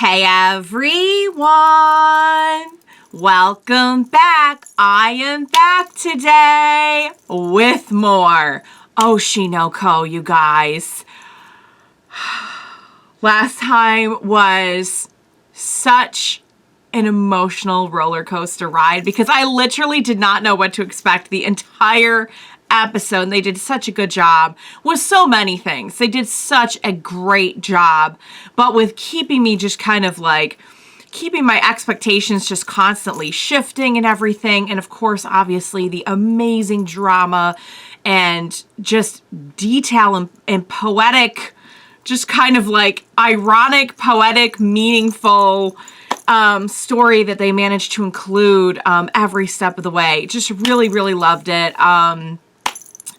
Hey everyone! Welcome back. I am back today with more Oshi no Ko, you guys. Last time was such an emotional roller coaster ride because I literally did not know what to expect the entire episode, and they did such a good job with so many things. They did such a great job, but with keeping me just kind of like keeping my expectations just constantly shifting and everything. And of course, obviously, the amazing drama and just detail and poetic, just kind of like ironic, poetic, meaningful story that they managed to include every step of the way. Just really, really loved it.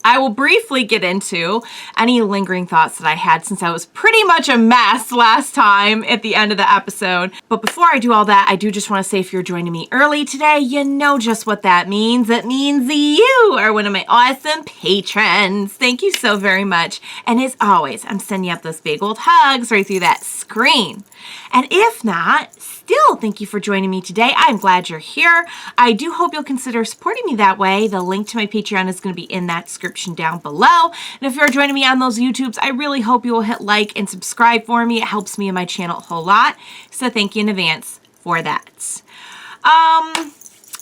I will briefly get into any lingering thoughts that I had since I was pretty much a mess last time at the end of the episode. But before I do all that, I do just want to say if you're joining me early today, you know just what that means. It means you are one of my awesome patrons. Thank you so very much. And as always, I'm sending up those big old hugs right through that screen. And if not, still, thank you for joining me today. I'm glad you're here. I do hope you'll consider supporting me that way. The link to my Patreon is going to be in that description down below. And if you're joining me on those YouTubes, I really hope you will hit like and subscribe for me. It helps me and my channel a whole lot. So thank you in advance for that.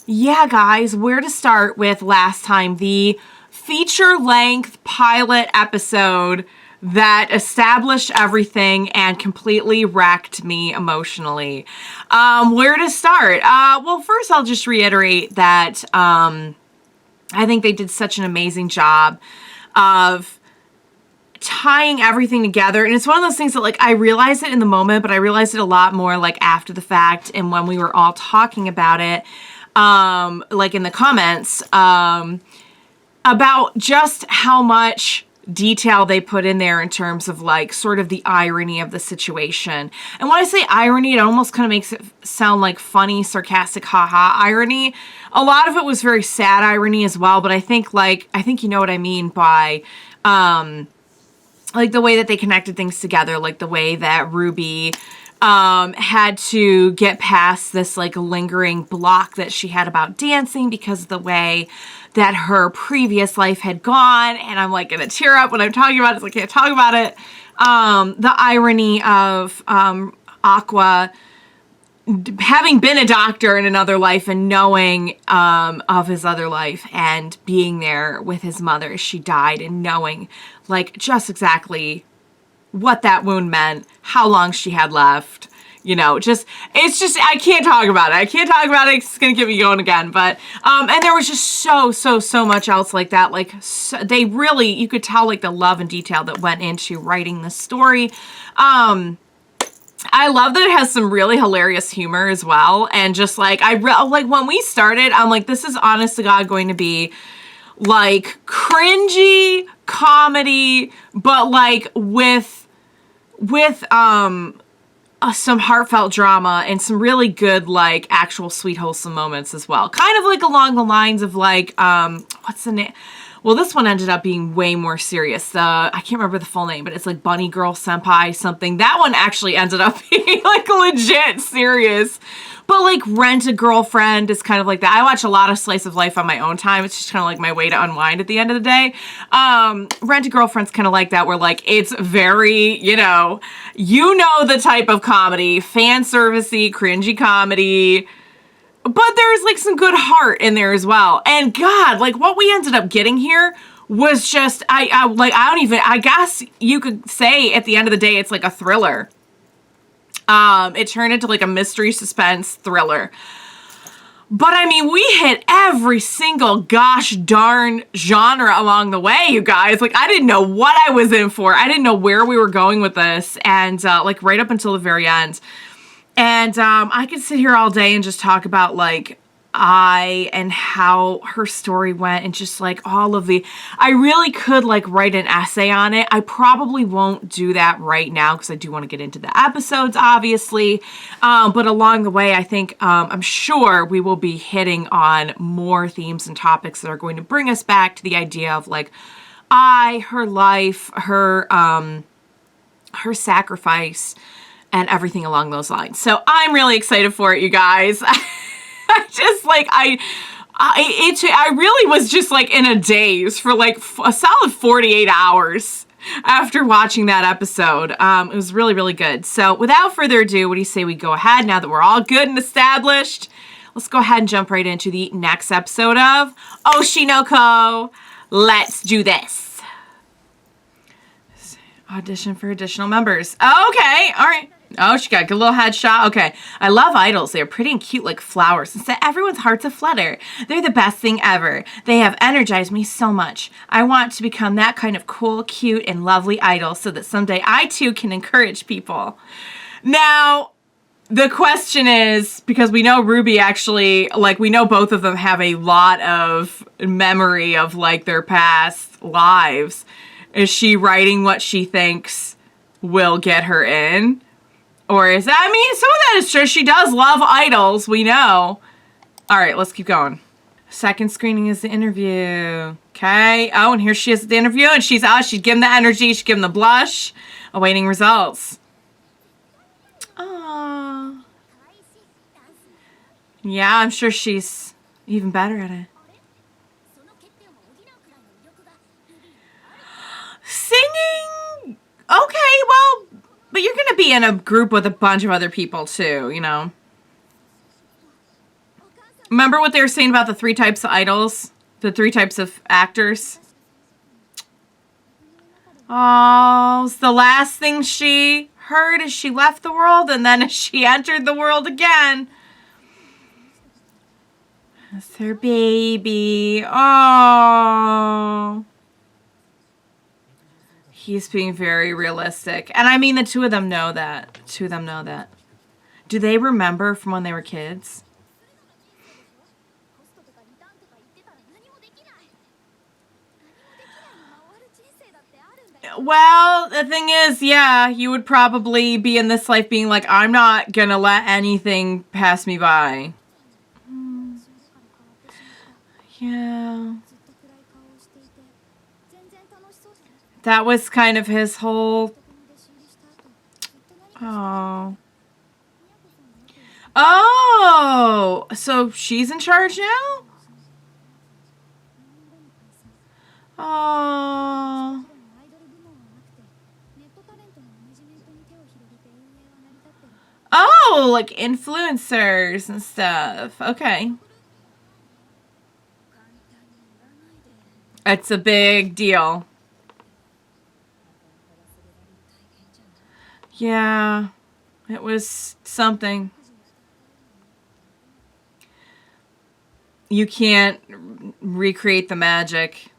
Yeah, guys, where to start with last time? The feature-length pilot episode that established everything and completely wrecked me emotionally. Where to start? Well, first I'll just reiterate that I think they did such an amazing job of tying everything together. And it's one of those things that, like, I realized it in the moment, but I realized it a lot more, like, after the fact and when we were all talking about it, like, in the comments, about just how much detail they put in there in terms of like sort of the irony of the situation. And when I say irony, it almost kind of makes it sound like funny, sarcastic, haha irony. A lot of it was very sad irony as well, but I think you know what I mean by like the way that they connected things together, like the way that Ruby had to get past this like lingering block that she had about dancing because of the way that her previous life had gone. And I'm like gonna tear up when I'm talking about it, so I can't talk about it. The irony of Aqua having been a doctor in another life and knowing of his other life and being there with his mother as she died and knowing like just exactly what that wound meant, how long she had left, you know, it's just, I can't talk about it. It's just going to get me going again. But, and there was just so much else like that. Like they really, you could tell like the love and detail that went into writing the story. I love that it has some really hilarious humor as well. And just like, like when we started, I'm like, this is honest to God going to be like cringy comedy, but like with some heartfelt drama and some really good like actual sweet wholesome moments as well. Kind of like along the lines of like what's the name? Well, this one ended up being way more serious. I can't remember the full name, but it's like Bunny Girl Senpai something. That one actually ended up being like legit serious. But like Rent a Girlfriend is kind of like that. I watch a lot of slice of life on my own time. It's just kind of like my way to unwind at the end of the day. Rent a Girlfriend's kind of like that, where like it's very, you know the type of comedy, fan servicey, cringy comedy. But there's like some good heart in there as well. And God, like what we ended up getting here was just, I guess you could say at the end of the day, it's like a thriller. It turned into like a mystery suspense thriller. But I mean, we hit every single gosh darn genre along the way, you guys. Like I didn't know what I was in for. I didn't know where we were going with this. And like right up until the very end. And I could sit here all day and just talk about like and how her story went and just like all of I really could like write an essay on it. I probably won't do that right now because I do want to get into the episodes, obviously. But along the way, I think I'm sure we will be hitting on more themes and topics that are going to bring us back to the idea of like her life, her sacrifice, and everything along those lines. So I'm really excited for it, you guys. I just like, I really was just like in a daze for like a solid 48 hours after watching that episode. It was really, really good. So without further ado, what do you say we go ahead, now that we're all good and established? Let's go ahead and jump right into the next episode of Oshi no Ko. Let's do this. Audition for additional members. Okay, all right. Oh, she got a good little headshot. Okay. I love idols. They're pretty and cute like flowers and set everyone's hearts aflutter. They're the best thing ever. They have energized me so much. I want to become that kind of cool, cute, and lovely idol so that someday I too can encourage people. Now, the question is, because we know Ruby actually, like, we know both of them have a lot of memory of like their past lives. Is she writing what she thinks will get her in? Or is that, I mean, some of that is true. She does love idols, we know. All right, let's keep going. Second screening is the interview. Okay. Oh, and here she is at the interview, and she's out. She's giving the energy. She's giving the blush. Awaiting results. Aww. Yeah, I'm sure she's even better at it. Singing? Okay, well, but you're going to be in a group with a bunch of other people too, you know. Remember what they were saying about the 3 types of idols? The 3 types of actors? Oh, it's the last thing she heard as she left the world, and then as she entered the world again. That's her baby. Oh. He's being very realistic. And I mean, the two of them know that. The two of them know that. Do they remember from when they were kids? Well, the thing is, yeah, you would probably be in this life being like, I'm not gonna let anything pass me by. Yeah. That was kind of his whole... Oh. Oh! So she's in charge now? Oh. Oh, like influencers and stuff. Okay. It's a big deal. Yeah, it was something. You can't recreate the magic.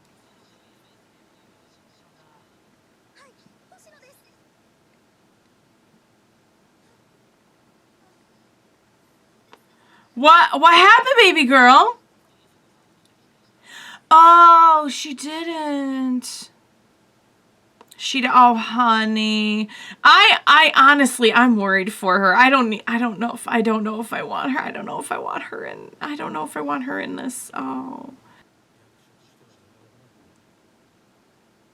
What happened, baby girl? Oh, she didn't. Oh, honey. I honestly, I'm worried for her. I don't know if I want her. I don't know if I want her in this. Oh.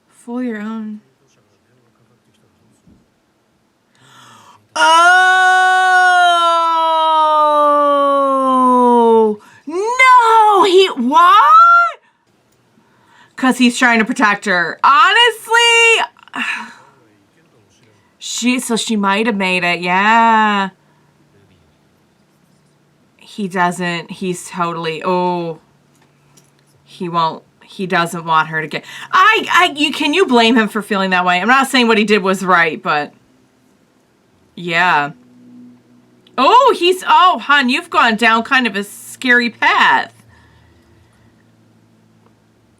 Fool your own. Oh. No, what? Because he's trying to protect her. Honestly, so she might have made it, yeah. He doesn't, he's totally, oh. He doesn't want her to get, can you blame him for feeling that way? I'm not saying what he did was right, but yeah. Oh, hon, you've gone down kind of a scary path.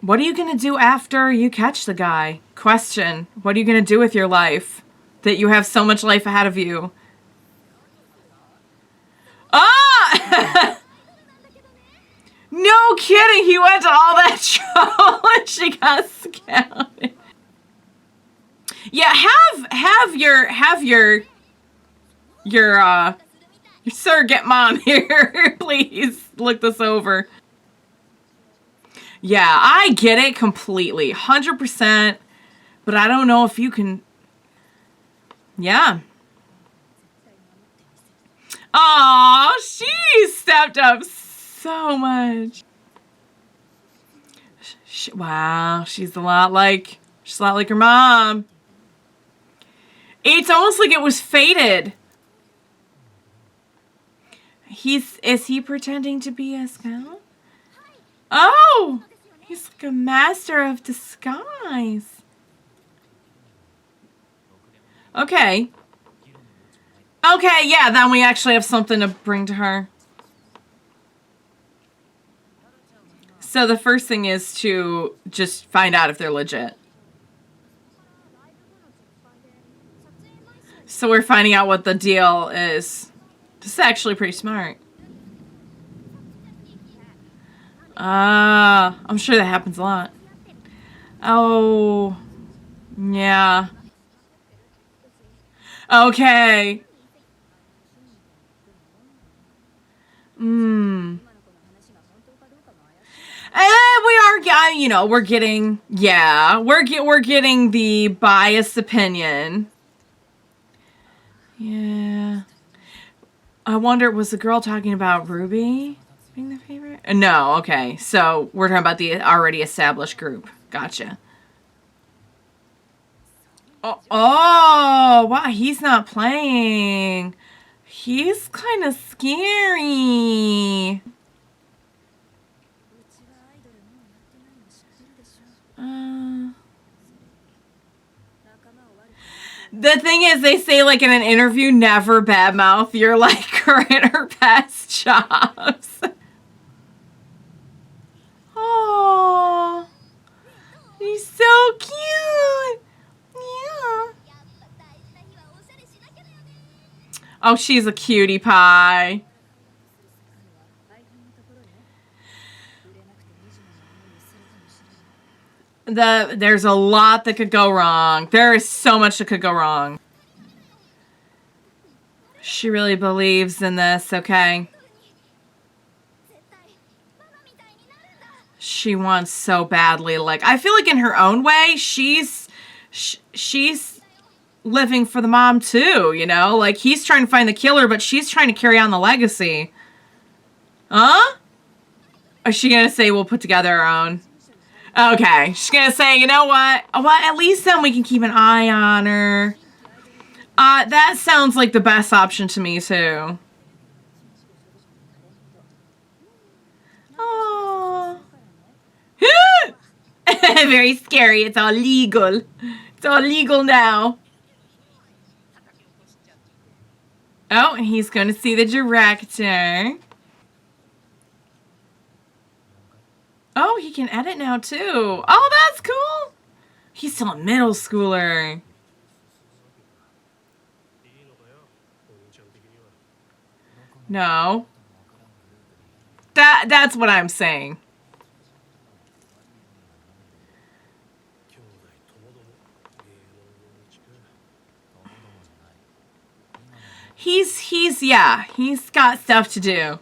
What are you going to do after you catch the guy? Question. What are you going to do with your life? That you have so much life ahead of you. Ah! No kidding. He went to all that trouble and she got scouted. Yeah, have your surrogate mom here. Please look this over. Yeah, I get it completely. 100%. But I don't know if you can... Yeah. Oh, she stepped up so much. Wow, she's a lot like her mom. It's almost like it was fated. Is he pretending to be a scout? Oh, he's like a master of disguise. Okay. Okay, yeah, then we actually have something to bring to her. So the first thing is to just find out if they're legit. So we're finding out what the deal is. This is actually pretty smart. I'm sure that happens a lot. Oh, yeah. Okay. We are, you know, we're getting, yeah, we're getting the biased opinion. Yeah. I wonder, was the girl talking about Ruby being the favorite? No, okay. So we're talking about the already established group. Gotcha. Oh, wow, he's not playing. He's kind of scary. The thing is, they say, like, in an interview, never badmouth your, like, current or past jobs. Oh, he's so cute. Yeah. Oh, she's a cutie pie. There's a lot that could go wrong. There is so much that could go wrong. She really believes in this, okay? She wants so badly. Like, I feel like in her own way, she's living for the mom too, you know? Like, he's trying to find the killer, but she's trying to carry on the legacy. Huh? Or is she gonna say we'll put together our own? Okay, she's gonna say, you know what? Well, at least then we can keep an eye on her. That sounds like the best option to me, too. Oh. Very scary. It's all legal. It's all legal now. Oh, he's going to see the director. Oh, he can edit now, too. Oh, that's cool. He's still a middle schooler. No. That's what I'm saying. Yeah, he's got stuff to do.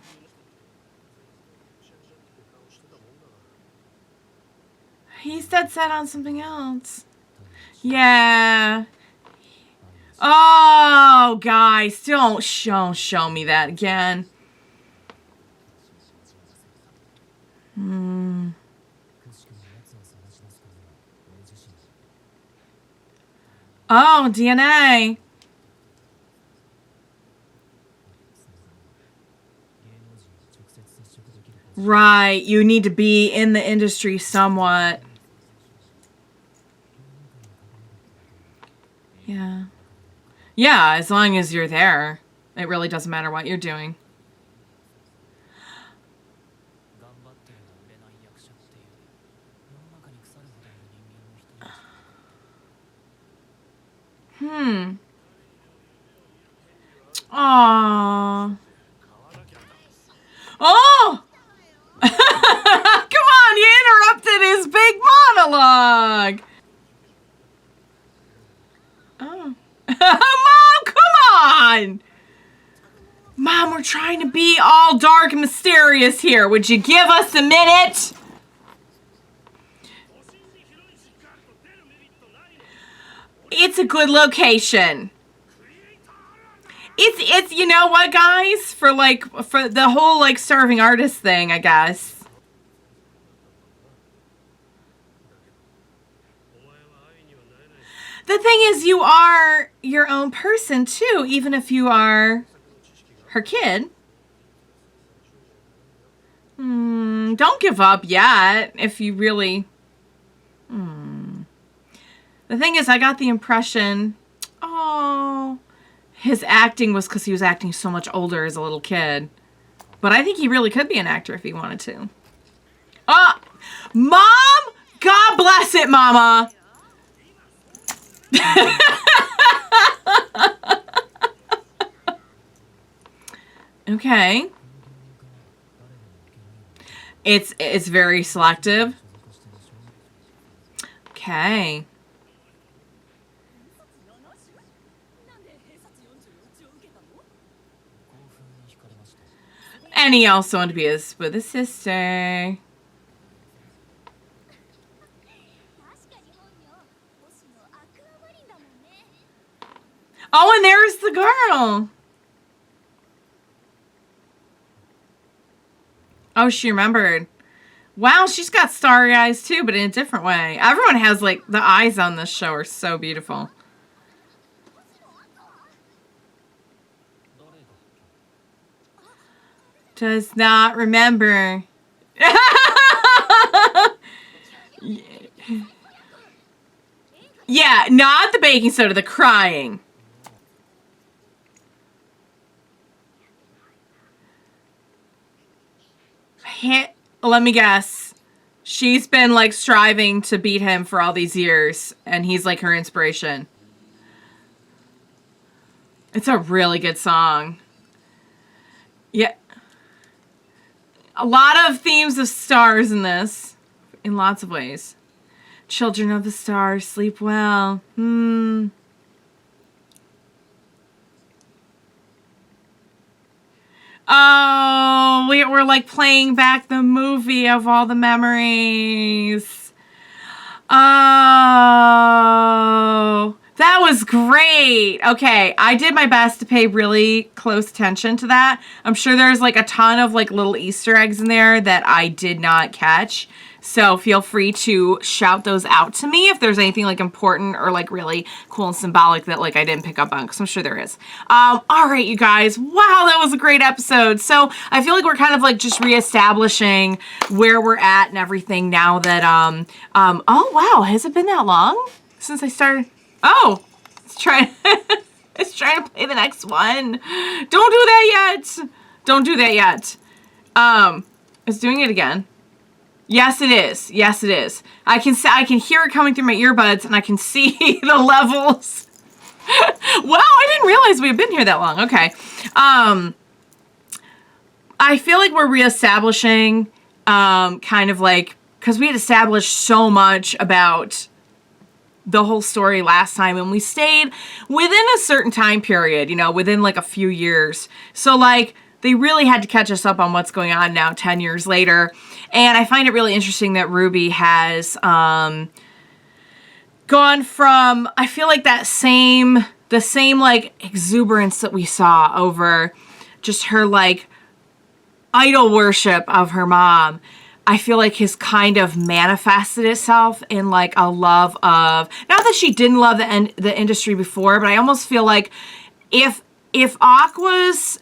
He's dead set on something else. Yeah. Oh, guys, don't show me that again. Oh, DNA. Right, you need to be in the industry somewhat. Yeah. Yeah, as long as you're there. It really doesn't matter what you're doing. Aww. Oh! Come on, you interrupted his big monologue. Oh. Mom, come on! Mom, we're trying to be all dark and mysterious here. Would you give us a minute? It's a good location. It's you know what, guys? For the whole like starving artist thing, I guess. The thing is, you are your own person too, even if you are her kid. Don't give up yet. If you really. The thing is, I got the impression. Oh. His acting was because he was acting so much older as a little kid. But I think he really could be an actor if he wanted to. Mom! God bless it, Mama! Okay. It's very selective. Okay. And he also wanted to be with his sister. Oh, and there's the girl. Oh, she remembered. Wow, she's got starry eyes too, but in a different way. Everyone has, like, the eyes on this show are so beautiful. Does not remember. Yeah, not the baking soda, the crying. Let me guess. She's been, like, striving to beat him for all these years, and he's, like, her inspiration. It's a really good song. Yeah. A lot of themes of stars in this, in lots of ways. Children of the stars, sleep well. Oh, we're like playing back the movie of all the memories. Oh, that was great. Okay, I did my best to pay really close attention to that. I'm sure there's like a ton of like little Easter eggs in there that I did not catch. So feel free to shout those out to me if there's anything like important or like really cool and symbolic that like I didn't pick up on, because I'm sure there is. All right, you guys. Wow, that was a great episode. So I feel like we're kind of like just reestablishing where we're at and everything now that oh wow, has it been that long since I started? Oh, it's trying it's trying to play the next one. Don't do that yet. Don't do that yet. It's doing it again. Yes, it is. Yes, it is. I can hear it coming through my earbuds, and I can see the levels. Wow, I didn't realize we had been here that long. Okay. I feel like we're reestablishing, kind of like, because we had established so much about the whole story last time, and we stayed within a certain time period, you know, within like a few years. So like, they really had to catch us up on what's going on now 10 years later. And I find it really interesting that Ruby has gone from, I feel like the same like exuberance that we saw over just her like idol worship of her mom. I feel like has kind of manifested itself in like a love of, not that she didn't love the industry before, but I almost feel like if Aqua's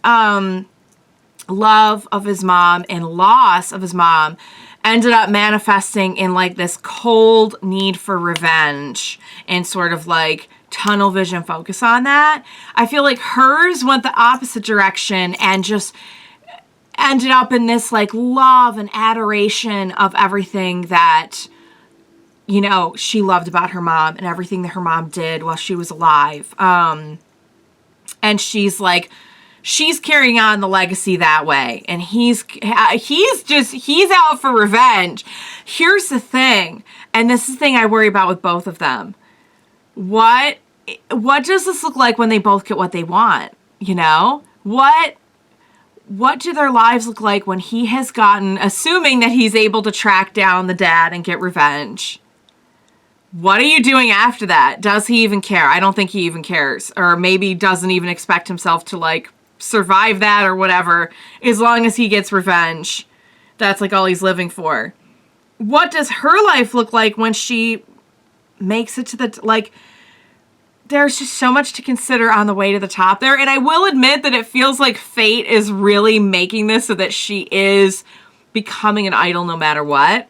love of his mom and loss of his mom ended up manifesting in like this cold need for revenge and sort of like tunnel vision focus on that, I feel like hers went the opposite direction and just ended up in this like love and adoration of everything that, you know, she loved about her mom and everything that her mom did while she was alive. And she's like, she's carrying on the legacy that way. And he's out for revenge. Here's the thing. And this is the thing I worry about with both of them. What does this look like when they both get what they want? You know, what do their lives look like when he has gotten, assuming that he's able to track down the dad and get revenge? What are you doing after that? Does he even care? I don't think he even cares. Or maybe doesn't even expect himself to, like, survive that or whatever. As long as he gets revenge. That's, like, all he's living for. What does her life look like when she makes it to the, like, there's just so much to consider on the way to the top there. And I will admit that it feels like fate is really making this so that she is becoming an idol no matter what.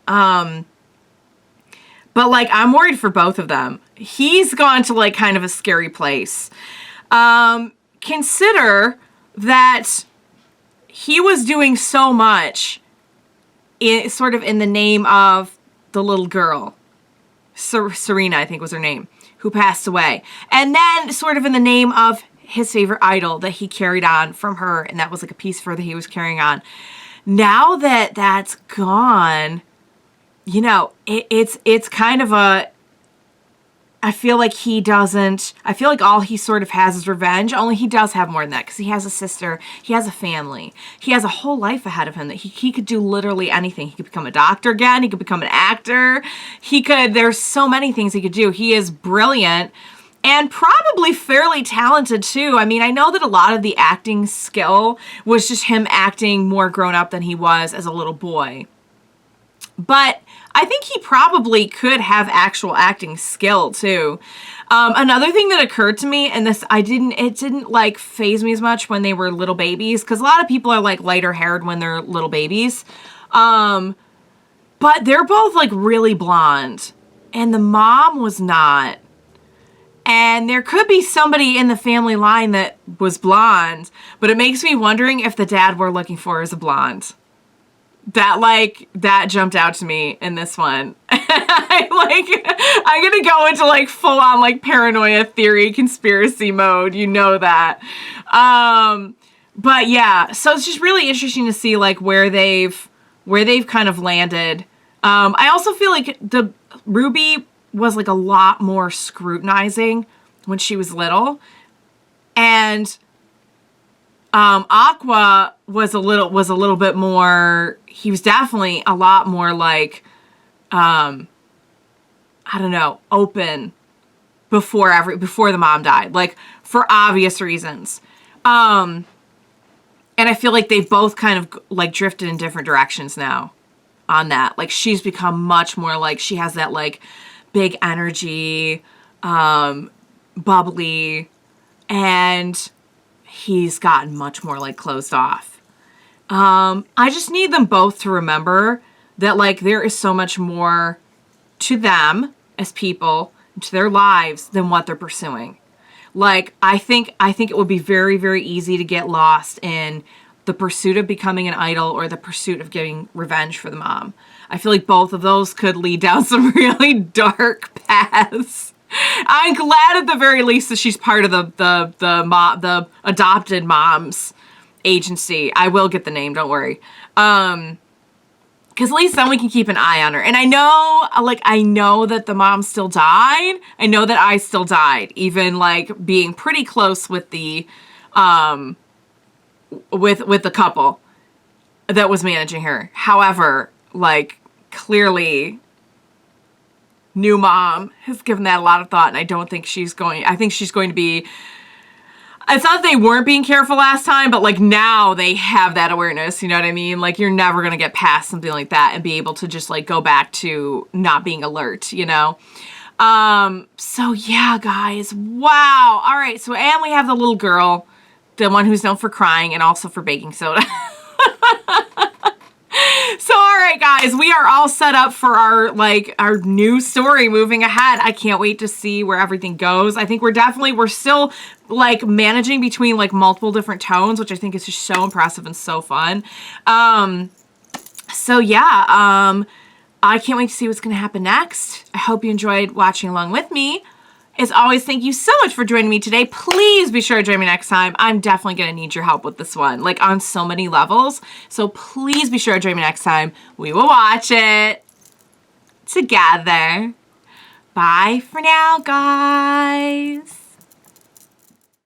But, like, I'm worried for both of them. He's gone to, like, kind of a scary place. Consider that he was doing so much sort of in the name of the little girl. Serena, I think was her name, who passed away. And then sort of in the name of his favorite idol that he carried on from her, and that was like a piece of her that he was carrying on. Now that that's gone, you know, it's kind of a, I feel like all he sort of has is revenge, only he does have more than that, because he has a sister, he has a family, he has a whole life ahead of him that he could do literally anything. He could become a doctor again, he could become an actor, there's so many things he could do. He is brilliant, and probably fairly talented too. I mean, I know that a lot of the acting skill was just him acting more grown up than he was as a little boy. But I think he probably could have actual acting skill too. Another thing that occurred to me, and it didn't like faze me as much when they were little babies, because a lot of people are like lighter haired when they're little babies. But they're both like really blonde, and the mom was not. And there could be somebody in the family line that was blonde, but it makes me wondering if the dad we're looking for is a blonde. That jumped out to me in this one. I'm gonna go into like full on like paranoia theory conspiracy mode, you know that. But yeah, so it's just really interesting to see like where they've kind of landed. I also feel like the Ruby was like a lot more scrutinizing when she was little, and Aqua was a little bit more, he was definitely a lot more like, I don't know, open before the mom died, like for obvious reasons. And I feel like they've both kind of like drifted in different directions now on that. Like she's become much more like, she has that like big energy, bubbly, and he's gotten much more like closed off. I just need them both to remember that like there is so much more to them as people, to their lives, than what they're pursuing. Like I think it would be very, very easy to get lost in the pursuit of becoming an idol or the pursuit of getting revenge for the mom. I feel like both of those could lead down some really dark paths. I'm glad at the very least that she's part of the adopted mom's agency. I will get the name, don't worry. Because at least then we can keep an eye on her. And I know that the mom still died. I know that I still died, even like being pretty close with the with the couple that was managing her. However, like clearly new mom has given that a lot of thought, and I think she's going to be, it's not that they weren't being careful last time, but like now they have that awareness, you know what I mean? Like you're never going to get past something like that and be able to just like go back to not being alert, you know? So yeah, guys, wow. All right. So, and we have the little girl, the one who's known for crying and also for baking soda. So, all right, guys, we are all set up for our new story moving ahead. I can't wait to see where everything goes. I think we're still like managing between like multiple different tones, which I think is just so impressive and so fun. So yeah, I can't wait to see what's going to happen next. I hope you enjoyed watching along with me. As always, thank you so much for joining me today. Please be sure to join me next time. I'm definitely going to need your help with this one, like on so many levels. So please be sure to join me next time. We will watch it together. Bye for now, guys.